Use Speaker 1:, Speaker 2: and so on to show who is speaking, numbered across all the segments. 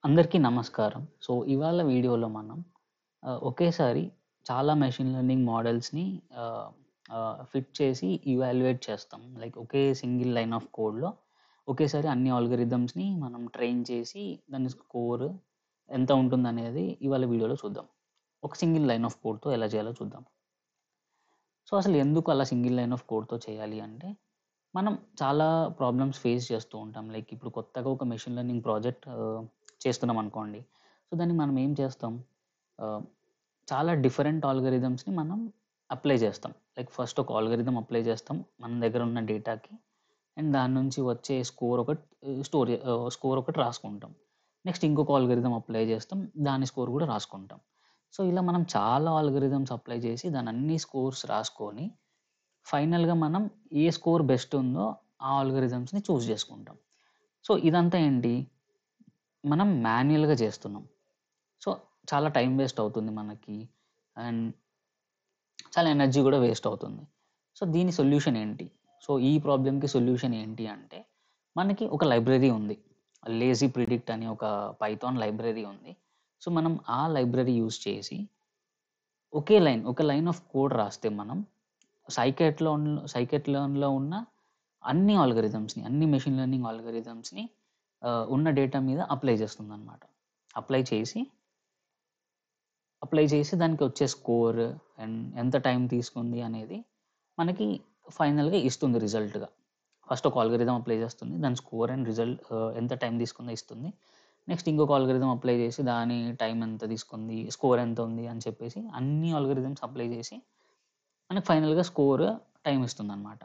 Speaker 1: అందరికీ నమస్కారం. ఇవాళ వీడియోలో మనం ఒకేసారి చాలా మెషిన్ లెర్నింగ్ మోడల్స్‌ని ఆహ్, ఫిట్ చేసి ఇవాల్యుయేట్ చేస్తాం. Like okay single line of కోడ్‌లో ఒకేసారి అన్ని ఆల్గోరిథమ్స్‌ని మనం ట్రైన్ చేసి దాని స్కోర్ ఎంత ఉంటుందనేది ఇవాళ వీడియోలో చూద్దాం. ఒక సింగిల్ లైన్ ఆఫ్ కోడ్‌తో ఎలా చేయాలో చూద్దాం. అసలు ఎందుకు అలా సింగిల్ లైన్ ఆఫ్ కోడ్‌తో చేయాలి అంటే, మనం చాలా ప్రాబ్లమ్స్ ఫేస్ చేస్తూ ఉంటాం. లైక్ ఇప్పుడు కొత్తగా ఒక మెషిన్ లెర్నింగ్ ప్రాజెక్ట్ చేస్తున్నామనుకోండి. దాన్ని మనం ఏం చేస్తాం, ఆహ్, చాలా డిఫరెంట్ ఆల్గోరిథమ్స్‌ని మనం అప్లై చేస్తాం. లైక్ ఫస్ట్ ఒక ఆల్గోరిథం అప్లై చేస్తాం మన దగ్గర ఉన్న డేటాకి. అండ్ దాని నుంచి వచ్చే స్కోర్ ఒకటి రాసుకుంటాం. నెక్స్ట్ ఇంకొక ఆల్గోరిథం అప్లై చేస్తాం. దాని స్కోర్ కూడా రాసుకుంటాం. ఇలా మనం చాలా ఆల్గోరిథమ్స్ అప్లై చేసి దాని అన్ని స్కోర్స్ రాసుకొని, ఫైనల్‌గా మనం ఏ స్కోర్ బెస్ట్ ఉందో ఆ ఆల్గోరిథమ్స్‌ని చూజ్ చేసుకుంటాం. ఇదంతా ఏంటి? మనం మాన్యుయల్‌గా చేస్తున్నాం. సో, చాలా టైమ్ వేస్ట్ అవుతుంది మనకి. అండ్ చాలా ఎనర్జీ గూడా వేస్ట్ అవుతుంది. దీని సొల్యూషన్ ఏంటి? ఈ ప్రాబ్లమ్‌కి సొల్యూషన్ ఏంటి అంటే, మనకి ఒక లైబ్రరీ ఉంది. లేజీ ప్రిడిక్ట్ అనే ఒక పైథాన్ లైబ్రరీ ఉంది. మనం ఆ లైబ్రరీ యూజ్ చేసి ఒక లైన్ ఆఫ్ కోడ్ రాస్తే మనం సైకెట్‌లర్న్‌లో ఉన్న అన్ని మెషిన్ లెర్నింగ్ ఆల్గోరిథమ్స్‌ని ఉన్న డేటా మీద అప్లై చేసి దానికొచ్చే స్కోర్ అండ్ ఎంత టైమ్ తీసుకుంది అనేది మనకి ఫైనల్‌గా ఇస్తుంది రిజల్ట్‌గా. ఫస్ట్ ఒక ఆల్గోరిథం అప్లై చేస్తుంది. దాని స్కోర్ అండ్ రిజల్ట్ ఎంత టైమ్ తీసుకుందో ఇస్తుంది. నెక్స్ట్ ఇంకొక ఆల్గోరిథం అప్లై చేసి దాని టైమ్ ఎంత తీసుకుంది, స్కోర్ ఎంత ఉంది అని చెప్పేసి అన్ని ఆల్గోరిథమ్స్ అప్లై చేసి మనకు ఫైనల్‌గా స్కోర్, టైమ్ ఇస్తుందనమాట.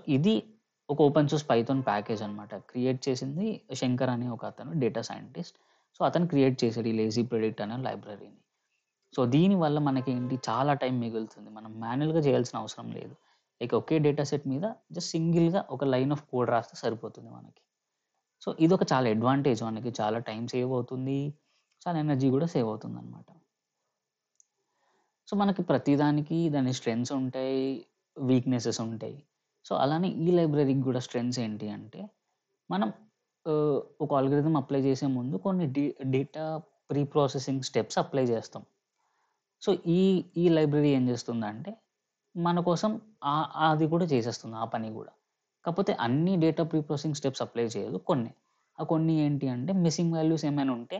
Speaker 1: ఇది ఒక ఓపెన్ సోర్స్ పైథాన్ ప్యాకేజ్ అనమాట. క్రియేట్ చేసింది శంకర్ అనే ఒకతను డేటా సైంటిస్ట్. అతను క్రియేట్ చేసాడు ఈ లేజీ ప్రిడిక్ట్ అనే లైబ్రరీని. దీనివల్ల మనకేంటి చాలా టైం మిగులుతుంది. మనం మాన్యుయల్‌గా చేయాల్సిన అవసరం లేదు. లైక్ ఒకే డేటా సెట్ మీద జస్ట్ సింగిల్‌గా ఒక లైన్ ఆఫ్ కోడ్ రాస్తే సరిపోతుంది మనకి. ఇదొక చాలా అడ్వాంటేజ్ మనకి. చాలా టైం సేవ్ అవుతుంది. చాలా ఎనర్జీ గూడా సేవ్ అవుతుందనమాట. మనకి ప్రతిదానికి దాని స్ట్రెంగ్త్స్ ఉంటాయి, వీక్‌నెసెస్ ఉంటాయి. అలానే ఈ లైబ్రరీకి గూడా స్ట్రెంగ్త్స్ ఏంటి అంటే, మనం ఒక అల్గోరిథం అప్లై చేసే ముందు కొన్ని data pre processing steps apply చేస్తాం. సో, ఈ ఈ లైబ్రరీ ఏం చేస్తుందంటే, మన కోసం అది కూడా చేసేస్తుంది ఆ పని గూడా. కాకపోతే అన్ని data pre processing steps apply చేయదు కొన్ని. ఆ కొన్ని ఏంటి అంటే మిస్సింగ్ వాల్యూస్ ఏమైనా ఉంటే,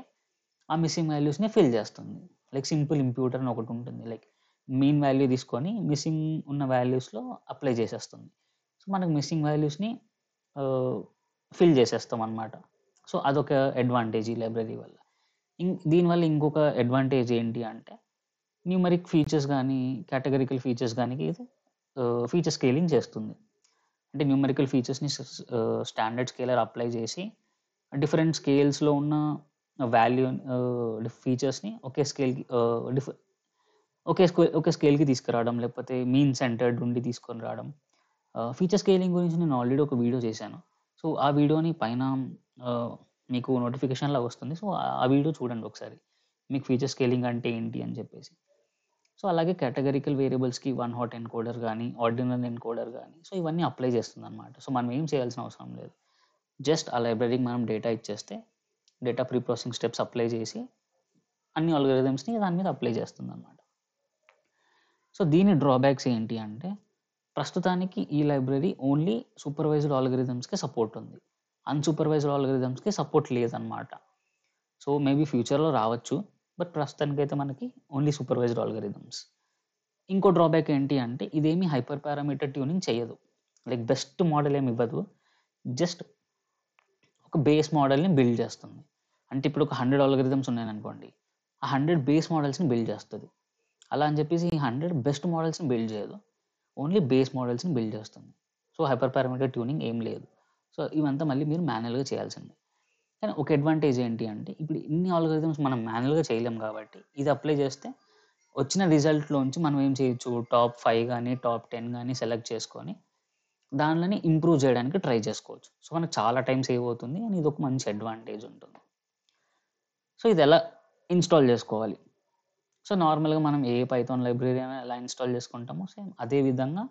Speaker 1: ఆ మిస్సింగ్ వాల్యూస్‌ని ఫిల్ చేస్తుంది. లైక్ సింపుల్ ఇంప్యూటర్ అని ఒకటుంటుంది. లైక్ మీన్ వాల్యూ తీసుకొని మిస్సింగ్ ఉన్న వాల్యూస్‌లో అప్లై చేసేస్తుంది. మనకు మిస్సింగ్ వాల్యూస్‌ని ఆహ్, ఫిల్ చేసేస్తామనమాట. అదొక అడ్వాంటేజ్ ఈ లైబ్రరీ వల్ల. దీనివల్ల ఇంకొక అడ్వాంటేజ్ ఏంటి అంటే, న్యూమరిక్ ఫీచర్స్ గానీ, కేటగరికల్ ఫీచర్స్ గానీ ఇది ఫీచర్ స్కేలింగ్ చేస్తుంది. అంటే న్యూమరికల్ ఫీచర్స్‌ని స్టాండర్డ్ స్కేలర్ అప్లై చేసి, డిఫరెంట్ స్కేల్స్‌లో ఉన్న వాల్యూ ఫీచర్స్‌ని ఒకే స్కేల్‌కి ఆహ్, డిఫ్ ఒకే స్కేల్‌కి తీసుకురావడం, లేకపోతే మీన్ సెంటర్డ్ ఉండి తీసుకొని రావడం. ఫీచర్ స్కేలింగ్ గురించి నేను ఆల్రెడీ ఒక వీడియో చేశాను. ఆ వీడియోని పైన మీకు నోటిఫికేషన్‌లా వస్తుంది. ఆ వీడియో చూడండి ఒకసారి. మీకు ఫీచర్ స్కేలింగ్ అంటే ఏంటి అని చెప్పేసి. అలాగే కేటగరికల్ వేరియబుల్స్‌కి వన్ హాట్ ఎన్కోడర్ గానీ, ఆర్డినల్ ఎన్కోడర్ గానీ, ఇవన్నీ అప్లై చేస్తుందనమాట. మనం ఏం చేయాల్సిన అవసరం లేదు. జస్ట్ ఆ లైబ్రరీకి మనం డేటా ఇచ్చేస్తే, data pre processing steps apply చేసి, అన్ని అల్గోరిథమ్స్‌ని దాని మీద అప్లై చేస్తుందనమాట. దీని డ్రాబ్యాక్స్ ఏంటి అంటే, ప్రస్తుతానికి ఈ లైబ్రరీ ఓన్లీ సూపర్వైజ్డ్ ఆల్గోరిథమ్స్‌కే సపోర్ట్ ఉంది. అన్‌సూపర్వైజ్డ్ ఆల్గోరిథమ్స్‌కి సపోర్ట్ లేదనమాట. మేబీ ఫ్యూచర్‌లో రావచ్చు. బట్ ప్రస్తుతానికైతే మనకి ఓన్లీ సూపర్వైజ్డ్ ఆల్గోరిథమ్స్. ఇంకో డ్రాబ్యాక్ ఏంటి అంటే, ఇదేమి హైపర్ పారామీటర్ ట్యూనింగ్ చేయదు. లైక్ బెస్ట్ మోడల్ ఏమి ఇవ్వదు. జస్ట్ ఒక బేస్ మోడల్‌ని బిల్డ్ చేస్తుంది. అంటే ఇప్పుడు ఒక 100 ఆల్గోరిథమ్స్ ఉన్నాయనుకోండి. ఆ 100 బేస్ మోడల్స్‌ని బిల్డ్ చేస్తది. అలా అని చెప్పేసి ఈ 100 బెస్ట్ మోడల్స్‌ని బిల్డ్ చేయదు. ఓన్లీ బేస్ మోడల్స్‌ని బిల్డ్ చేస్తుంది. హైపర్ పారామీటర్ ట్యూనింగ్ ఏం లేదు. ఇవంతా మళ్ళీ మీరు మాన్యుయల్‌గా చేయాల్సిందే. కానీ ఒక అడ్వాంటేజ్ ఏంటి అంటే, ఇప్పుడు ఇన్ని ఆల్గోరిథమ్స్ మనం మాన్యుయల్‌గా చేయలేం కాబట్టి, ఇది అప్లై చేస్తే వచ్చిన రిజల్ట్‌లోంచి మనం ఏం చేయొచ్చు, టాప్ 5 గాని, టాప్ 10 గాని సెలెక్ట్ చేసుకొని, దానిలని ఇంప్రూవ్ చేయడానికి ట్రై చేసుకోవచ్చు. మనకు చాలా టైమ్ సేవ్ అవుతుంది. అండ్ ఇదొక మంచి అడ్వాంటేజ్ ఉంటుంది. ఇదెలా ఇన్‌స్టాల్ చేసుకోవాలి? నార్మల్‌గా మనం ఏ పైథాన్ లైబ్రరీ అయినా ఎలా ఇన్‌స్టాల్ చేసుకుంటామో సేమ్ అదే విధంగా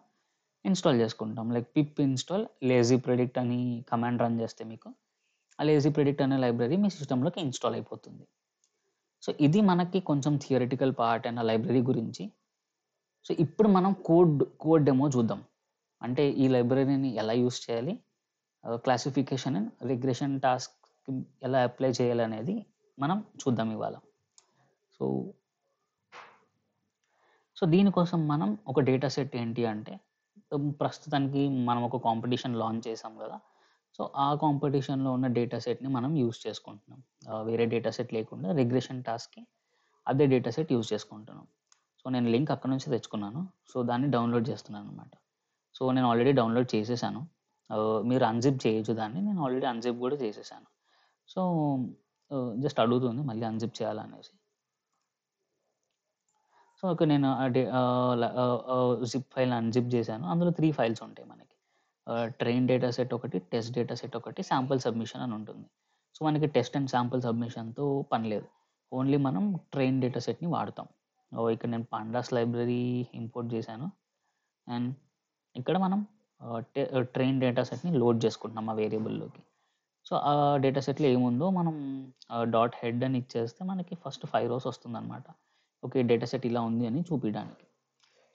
Speaker 1: ఇన్‌స్టాల్ చేసుకుంటాం. లైక్ పిప్ ఇన్‌స్టాల్ లేజీ ప్రిడిక్ట్ అని కమాండ్ రన్ చేస్తే మీకు ఆ లేజీ ప్రిడిక్ట్ అనే లైబ్రరీ మీ సిస్టమ్‌లోకి ఇన్‌స్టాల్ అయిపోతుంది. సో, ఇది మనకి కొంచెం థియరిటికల్ పార్ట్ అండ్ ఆ లైబ్రరీ గురించి. సో, ఇప్పుడు మనం కోడ్ డెమో చూద్దాం. అంటే ఈ లైబ్రరీని ఎలా యూజ్ చేయాలి? క్లాసిఫికేషన్ అండ్ రిగ్రెషన్ టాస్క్‌కి ఎలా అప్లై చేయాలనేది మనం చూద్దాం ఇవాళ. సో, దీనికోసం మనం ఒక డేటా సెట్ ఏంటి అంటే, ప్రస్తుతానికి మనం ఒక కాంపిటీషన్ లాంచ్ చేసాం గదా! సో, ఆ కాంపిటీషన్‌లో ఉన్న డేటా సెట్‌ని మనం యూజ్ చేసుకుంటున్నాం. వేరే డేటా సెట్ లేకుండా రిగ్రెషన్ టాస్క్‌కి అదే డేటా సెట్ యూజ్ చేసుకుంటున్నాం. సో, నేను లింక్ అక్కడి నుంచి తెచ్చుకున్నాను. సో, దాన్ని డౌన్‌లోడ్ చేస్తున్నాననమాట. సో, నేను ఆల్రెడీ డౌన్‌లోడ్ చేసేసాను. మీరు అన్‌జిప్ చేయొచ్చు దాన్ని. నేను ఆల్రెడీ అన్‌జిప్ గూడా చేసేసాను. సో, జస్ట్ అడుగుతుంది మళ్ళీ అన్‌జిప్ చేయాలా అనేసి. So, okay. నేను జిప్ ఫైల్‌ని అన్‌జిప్ చేశాను. అందులో 3 ఫైల్స్ ఉంటాయి మనకి. ట్రైన్ డేటా సెట్ ఒకటి, టెస్ట్ డేటా సెట్ ఒకటి, శాంపుల్ సబ్మిషన్ అని ఉంటుంది. సో, మనకి టెస్ట్ అండ్ శాంపుల్ సబ్మిషన్‌తో పని లేదు. ఓన్లీ మనం ట్రైన్ డేటా సెట్‌ని వాడతాం. ఇక్కడ నేను పాండాస్ లైబ్రరీ ఇంపోర్ట్ చేశాను. అండ్ ఇక్కడ మనం ట్రైన్ డేటా సెట్‌ని లోడ్ చేసుకుంటున్నాం ఆ వేరియబుల్‌లోకి. సో, ఆ డేటా సెట్‌లో ఏముందో మనం డాట్ హెడ్ అని ఇచ్చేస్తే మనకి ఫస్ట్ 5 రోస్ వస్తుందనమాట. ఓకే. డేటా సెట్ ఇలా ఉంది అని చూపియడానికి.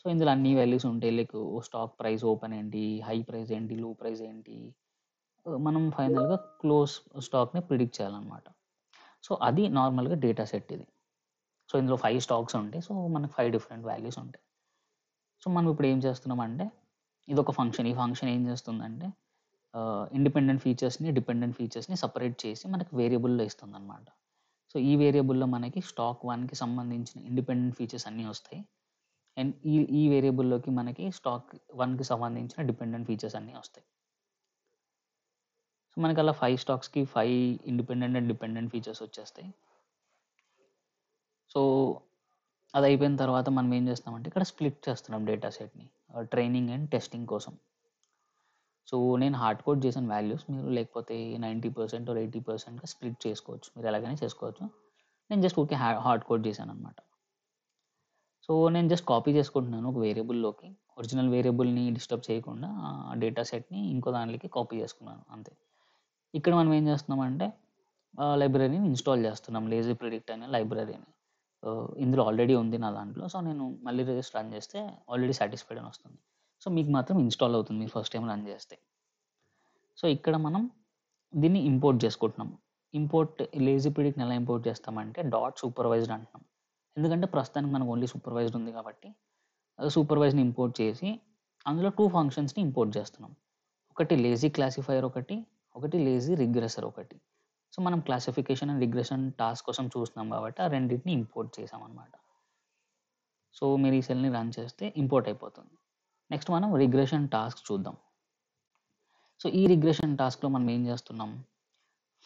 Speaker 1: సో, ఇందులో అన్ని వాల్యూస్ ఉంటాయి. లైక్ స్టాక్ ప్రైస్ ఓపెన్ ఏంటి, హై ప్రైస్ ఏంటి, లో ప్రైస్ ఏంటి, మనం ఫైనల్‌గా క్లోజ్ స్టాక్‌ని ప్రిడిక్ట్ చేయాలనమాట. సో, అది నార్మల్‌గా డేటా సెట్ ఇది. సో, ఇందులో 5 స్టాక్స్ ఉంటాయి. సో, మనకు 5 డిఫరెంట్ వాల్యూస్ ఉంటాయి. సో, మనం ఇప్పుడు ఏం చేస్తున్నామంటే ఇదొక ఫంక్షన్. ఈ ఫంక్షన్ ఏం చేస్తుందంటే ఇండిపెండెంట్ ఫీచర్స్‌ని, డిపెండెంట్ ఫీచర్స్‌ని సెపరేట్ చేసి మనకి వేరియబుల్‌లో ఇస్తుందనమాట. సో, ఈ వేరియబుల్‌లో మనకి స్టాక్ 1కి సంబంధించిన ఇండిపెండెంట్ ఫీచర్స్ అన్నీ వస్తాయి. అండ్ ఈ వేరియబుల్‌లోకి మనకి స్టాక్ 1కి సంబంధించిన డిపెండెంట్ ఫీచర్స్ అన్నీ వస్తాయి. సో, మనకలా 5 స్టాక్స్‌కి 5 ఇండిపెండెంట్ అండ్ డిపెండెంట్ ఫీచర్స్ వచ్చేస్తాయి. సో, అదయిపోయిన తర్వాత మనం ఏం చేస్తామంటే ఇక్కడ స్ప్లిట్ చేస్తున్నాం డేటా సెట్‌ని ట్రైనింగ్ అండ్ టెస్టింగ్ కోసం. సో, నేను హార్డ్ కోడ్ చేశాను వాల్యూస్. మీరు లేకపోతే 90% ఆర్ 80%గా స్ప్లిట్ చేసుకోవచ్చు. మీరు ఎలాగైనా చేసుకోవచ్చు. నేను జస్ట్ ఊకే హార్డ్ కోడ్ చేశాననమాట. సో, నేను జస్ట్ కాపీ చేసుకుంటున్నాను ఒక వేరియబుల్‌లోకి. ఒరిజినల్ వేరియబుల్‌ని డిస్టర్బ్ చేయకుండా ఆ డేటా సెట్‌ని ఇంకో దాంట్లోకి కాపీ చేసుకున్నాను అంతే. ఇక్కడ మనం ఏం చేస్తున్నామంటే లైబ్రరీని ఇన్‌స్టాల్ చేస్తున్నాం. లేజీ ప్రిడిక్ట్ అనే లైబ్రరీని. ఇందులో ఆల్రెడీ ఉంది నా దాంట్లో. సో, నేను మళ్ళీ జస్ట్ రన్ చేస్తే ఆల్రెడీ సాటిస్ఫైడ్ అని వస్తుంది. సో, మీకు మాత్రం ఇన్‌స్టాల్ అవుతుంది మీరు ఫస్ట్ టైమ్ రన్ చేస్తే. సో, ఇక్కడ మనం దీన్ని ఇంపోర్ట్ చేసుకుంటున్నాం. లేజీ ప్రిడిక్ట్‌ని ఎలా ఇంపోర్ట్ చేస్తామంటే డాట్ సూపర్వైజ్డ్ అంటున్నాం. ఎందుకంటే ప్రస్తుతానికి మనకు ఓన్లీ సూపర్వైజ్డ్ ఉంది కాబట్టి సూపర్వైజ్డ్‌ని ఇంపోర్ట్ చేసి అందులో 2 ఫంక్షన్స్‌ని ఇంపోర్ట్ చేస్తున్నాం. ఒకటి లేజీ క్లాసిఫైయర్ ఒకటి లేజీ రిగ్రెసర్ ఒకటి. సో, మనం క్లాసిఫికేషన్ అండ్ రిగ్రెషన్ టాస్క్ కోసం చూస్తున్నాం కాబట్టి ఆ రెండిటిని ఇంపోర్ట్ చేసామనమాట. సో, మీరు ఈ సెల్‌ని రన్ చేస్తే ఇంపోర్ట్ అయిపోతుంది. నెక్స్ట్ మనం రిగ్రెషన్ టాస్క్ చూద్దాం. సో, ఈ రిగ్రెషన్ టాస్క్‌లో మనం ఏం చేస్తున్నాం?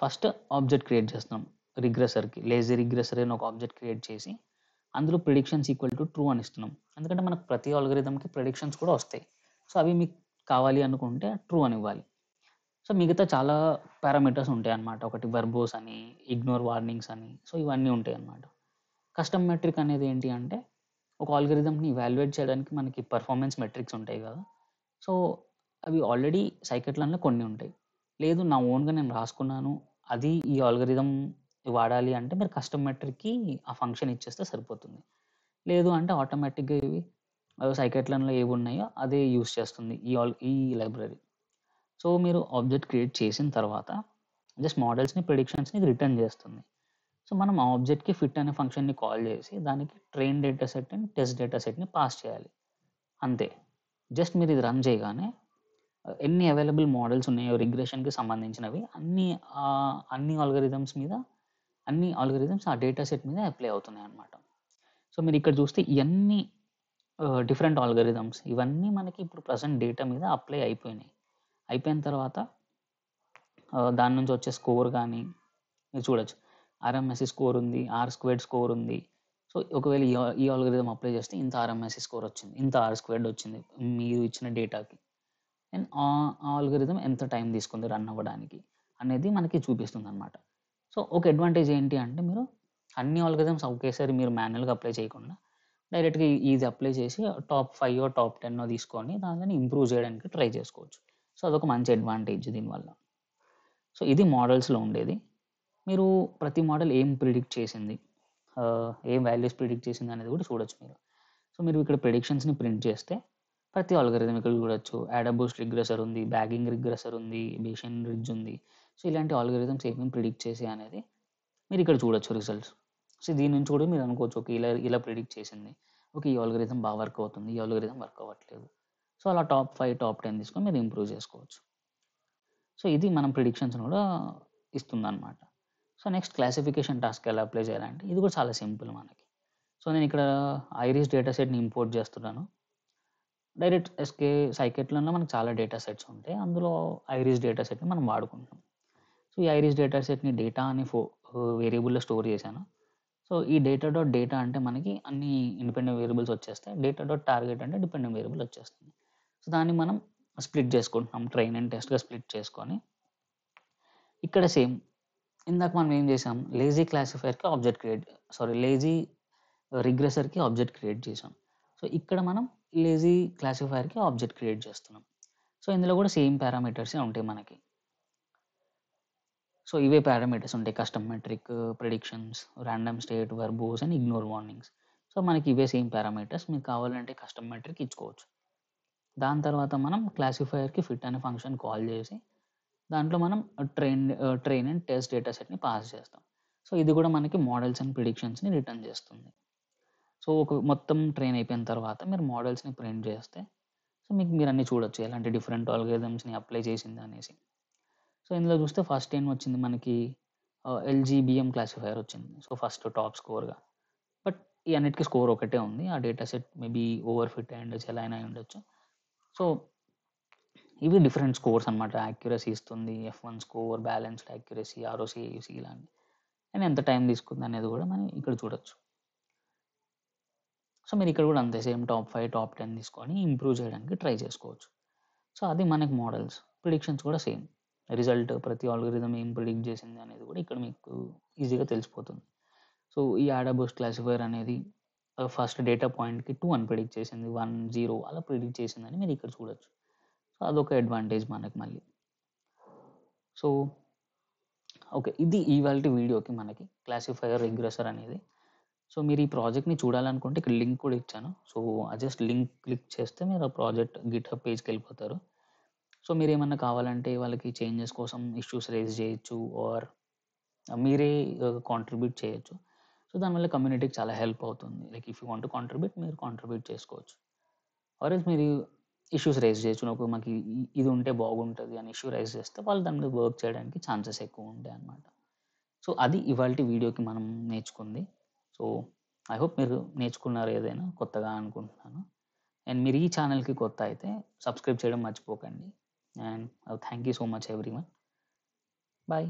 Speaker 1: ఫస్ట్ ఆబ్జెక్ట్ క్రియేట్ చేస్తున్నాం రిగ్రెసర్‌కి. లేజీ రిగ్రెసర్ అని ఒక ఆబ్జెక్ట్ క్రియేట్ చేసి, అందులో ప్రిడిక్షన్స్ ఈక్వల్ టు ట్రూ అని ఇస్తున్నాం. ఎందుకంటే మనకు ప్రతి అల్గోరిథంకి ప్రిడిక్షన్స్ కూడా వస్తాయి. సో, అవి మీకు కావాలి అనుకుంటే ట్రూ అని ఇవ్వాలి. సో, మిగతా చాలా పారామీటర్స్ ఉంటాయన్నమాట. ఒకటి వర్బోస్ అని, ఇగ్నోర్ వార్నింగ్స్ అని. సో, ఇవన్నీ ఉంటాయన్నమాట. కస్టమ్ మెట్రిక్ అనేది ఏంటి అంటే, ఒక అల్గోరిథంని ఇవాల్యుయేట్ చేయడానికి మనకి పెర్ఫార్మెన్స్ మెట్రిక్స్ ఉంటాయి గదా! సో, అవి ఆల్రెడీ సైకిట్‌లన్‌లో కొన్ని ఉంటాయి. లేదు నా ఓన్‌గా నేను రాసుకున్నాను. అది ఈ అల్గోరిథం వాడాలి అంటే మీరు కస్టమ్ మెట్రిక్‌కి ఆ ఫంక్షన్ ఇచ్చేస్తే సరిపోతుంది. లేదు అంటే ఆటోమేటిక్‌గా ఇవి సైకిట్‌లన్‌లో ఏవున్నాయో అదే యూజ్ చేస్తుంది ఈ లైబ్రరీ. సో, మీరు ఆబ్జెక్ట్ క్రియేట్ చేసిన తర్వాత జస్ట్ మోడల్స్‌ని, ప్రిడిక్షన్స్‌ని రిటర్న్ చేస్తుంది. సో, మనం ఆ ఆబ్జెక్ట్‌కి ఫిట్ అనే ఫంక్షన్‌ని కాల్ చేసి దానికి train data set and test data సెట్‌ని పాస్ చేయాలి. అంతే. జస్ట్ మీరు ఇది రన్ చేయగానే ఎన్ని అవైలబుల్ మోడల్స్ ఉన్నాయో రిగ్రెషన్‌కి సంబంధించినవి అన్ని అల్గోరిథమ్స్ మీద అన్ని అల్గోరిథమ్స్ ఆ డేటా సెట్ మీద అప్లై అవుతున్నాయన్నమాట. సో, మీరిక్కడ చూస్తే ఇయన్నీ డిఫరెంట్ అల్గోరిథమ్స్ ఇవన్నీ మనకి ఇప్పుడు ప్రెజెంట్ డేటా మీద అప్లై అయిపోయినాయి. అయిపోయిన తర్వాత దాని నుంచి వచ్చే స్కోర్ గానీ మీరు చూడొచ్చు. ఆర్ఎంఎస్‌సి స్కోర్ ఉంది. ఆర్ స్క్వేర్డ్ స్కోర్ ఉంది. సో, ఒకవేళ ఈ అల్గోరిథం అప్లై చేస్తే ఇంత ఆర్ఎంఎస్‌సి స్కోర్ వచ్చింది. ఇంత ఆర్ స్క్వేర్డ్ వచ్చింది. మీరు ఇచ్చిన డేటాకి. అండ్ ఆ అల్గోరిథం ఎంత టైం తీసుకుంది రన్ అవ్వడానికి అనేది మనకి చూపిస్తుందనమాట. సో, ఒక అడ్వాంటేజ్ ఏంటి అంటే మీరు అన్ని అల్గోరిథమ్స్ ఒకేసారి మీరు మాన్యుయల్‌గా అప్లై చేయకుండా డైరెక్ట్‌గా ఇది అప్లై చేసి టాప్ 5 టాప్ 10 తీసుకొని దానిని ఇంప్రూవ్ చేయడానికి ట్రై చేసుకోవచ్చు. సో, అదొక మంచి అడ్వాంటేజ్ దీనివల్ల. సో ఇది మోడల్స్‌లో ఉండేది. మీరు ప్రతి మోడల్ ఏం ప్రిడిక్ట్ చేసింది, ఏం వాల్యూస్ ప్రిడిక్ట్ చేసింది అనేది కూడా చూడొచ్చు మీరు. సో మీరు ఇక్కడ ప్రిడిక్షన్స్‌ని ప్రింట్ చేస్తే ప్రతి అల్గోరిథం ఇక్కడ చూడొచ్చు. అడాబూస్ట్ రిగ్రెసర్ ఉంది, బ్యాగింగ్ రిగ్రెసర్ ఉంది, బేషియన్ రిడ్జ్ ఉంది. సో ఇలాంటి అల్గోరిథమ్స్ ఏమేమి ప్రిడిక్ట్ చేసాయి అనేది మీరు ఇక్కడ చూడొచ్చు రిజల్ట్స్. సో దీని నుంచి కూడా మీరు అనుకోవచ్చు, ఓకే, ఇలా ఇలా ప్రిడిక్ట్ చేసింది. ఓకే, ఈ అల్గోరిథం బాగా వర్క్ అవుతుంది, ఈ అల్గోరిథం వర్క్ అవ్వట్లేదు. సో అలా టాప్ 5, టాప్ 10 తీసుకొని మీరు ఇంప్రూవ్ చేసుకోవచ్చు. సో ఇది మనం ప్రిడిక్షన్స్‌ని కూడా ఇస్తుందనమాట. సో నెక్స్ట్ క్లాసిఫికేషన్ టాస్క్ ఎలా అప్లై చేయాలంటే ఇది కూడా చాలా సింపుల్ మనకి. సో నేను ఇక్కడ ఐరిస్ డేటా సెట్‌ని ఇంపోర్ట్ చేస్తున్నాను. డైరెక్ట్ ఎస్‌కే సైకెట్‌లోనే మనకు చాలా డేటా సెట్స్ ఉంటాయి. అందులో ఐరిస్ డేటా సెట్‌ని మనం వాడుకుంటున్నాం. సో ఈ ఐరిస్ డేటా సెట్‌ని డేటా అని వేరియబుల్‌లో స్టోర్ చేశాను. సో ఈ డేటా డాట్ డేటా అంటే మనకి అన్ని ఇండిపెండెంట్ వేరియబుల్స్ వచ్చేస్తాయి. డేటా డాట్ టార్గెట్ అంటే డిపెండెంట్ వేరియబుల్ వచ్చేస్తుంది. సో దాన్ని మనం స్ప్లిట్ చేసుకుంటున్నాం. ట్రైన్ అండ్ టెస్ట్‌గా స్ప్లిట్ చేసుకొని ఇక్కడ సేమ్ ఇందాక మనం ఏం చేసాం, లేజీ క్లాసిఫైయర్‌కి ఆబ్జెక్ట్ క్రియేట్ లేజీ రిగ్రెసర్‌కి ఆబ్జెక్ట్ క్రియేట్ చేసాం. సో ఇక్కడ మనం లేజీ క్లాసిఫైయర్‌కి ఆబ్జెక్ట్ క్రియేట్ చేస్తున్నాం. సో ఇందులో కూడా సేమ్ పారామీటర్సే ఉంటాయి మనకి. సో ఇవే పారామీటర్స్ ఉంటాయి. Custom metric, predictions, random state, verbose and ignore warnings. So మనకి ఇవే సేమ్ పారామీటర్స్. మీకు కావాలంటే కస్టమ్ మెట్రిక్ ఇచ్చుకోవచ్చు. దాని తర్వాత మనం క్లాసిఫైయర్‌కి ఫిట్ అనే ఫంక్షన్ కాల్ చేసి దాంట్లో మనం ట్రైన్ అండ్ టెస్ట్ డేటా సెట్‌ని పాస్ చేస్తాం. సో ఇది కూడా మనకి మోడల్స్ అండ్ ప్రిడిక్షన్స్‌ని రిటర్న్ చేస్తుంది. సో ఒక మొత్తం ట్రైన్ అయిపోయిన తర్వాత మీరు మోడల్స్‌ని ప్రింట్ చేస్తే సో మీరన్నీ చూడొచ్చు ఎలాంటి డిఫరెంట్ అల్గోరిథమ్స్‌ని అప్లై చేసింది అనేసి. సో ఇందులో చూస్తే ఫస్ట్ ఏం వచ్చింది మనకి, ఎల్‌జీబీఎం క్లాసిఫైయర్ వచ్చింది. సో ఫస్ట్ టాప్ స్కోర్‌గా. బట్ ఈ అన్నిటికి స్కోర్ ఒకటే ఉంది. ఆ data set maybe over fit అయ్యి ఉండొచ్చు, ఎలా అయినా అయ్యి ఉండొచ్చు. సో ఇవి డిఫరెంట్ స్కోర్స్ అనమాట. యాక్యురసీ ఇస్తుంది, F one score, balanced accuracy, ROC, AUC ఇలాంటివి. అండ్ ఎంత టైం తీసుకుంది అనేది కూడా మనం ఇక్కడ చూడొచ్చు. సో మీరు ఇక్కడ కూడా అంతే సేమ్ టాప్ 5, టాప్ 10 తీసుకొని ఇంప్రూవ్ చేయడానికి ట్రై చేసుకోవచ్చు. సో అది మనకి మోడల్స్. ప్రిడిక్షన్స్ కూడా సేమ్. రిజల్ట్ ప్రతి అల్గోరిథం ఏం ప్రిడిక్ట్ చేసింది అనేది కూడా ఇక్కడ మీకు ఈజీగా తెలిసిపోతుంది. సో ఈ అడాబూస్ట్ క్లాసిఫైయర్ అనేది ఫస్ట్ డేటా పాయింట్‌కి 2 అని ప్రిడిక్ట్ చేసింది. 1, 0 అలా ప్రిడిక్ట్ చేసిందని మీరు ఇక్కడ చూడొచ్చు. సో అదొక అడ్వాంటేజ్ మనకి మళ్ళీ. సో ఓకే, ఇది ఇవాల్టి వీడియోకి మనకి క్లాసిఫైయర్, రిగ్రెసర్ అనేది. సో మీరు ఈ ప్రాజెక్ట్‌ని చూడాలనుకుంటే ఇక్కడ లింక్ కూడా ఇచ్చాను. సో జస్ట్ లింక్ క్లిక్ చేస్తే మీరు ఆ ప్రాజెక్ట్ గిట్‌హబ్ పేజ్‌కెళ్ళిపోతారు. సో మీరేమన్నా కావాలంటే వాళ్ళకి చేంజెస్ కోసం ఇష్యూస్ రైజ్ చేయొచ్చు ఆర్ మీరే కాంట్రిబ్యూట్ చేయొచ్చు. సో దానివల్ల కమ్యూనిటీకి చాలా హెల్ప్ అవుతుంది. Like if you want to contribute మీరు కాంట్రిబ్యూట్ చేసుకోవచ్చు. ఆర్ ఎల్స్ మీరు ఇష్యూస్ రైజ్ చేయొచ్చు. నాకు మాకు ఇది ఉంటే బాగుంటది అని ఇష్యూ రైజ్ చేస్తే వాళ్ళు దాని మీద వర్క్ చేయడానికి ఛాన్సెస్ ఎక్కువ ఉంటాయన్నమాట. సో అది ఇవాల్టి వీడియోకి మనం నేర్చుకుంది. సో ఐ హోప్ మీరు నేర్చుకున్నారు ఏదైనా కొత్తగా అనుకుంటున్నాను. అండ్ మీరు ఈ ఛానల్‌కి కొత్త అయితే సబ్స్క్రైబ్ చేయడం మర్చిపోకండి. And thank you so much everyone. Bye.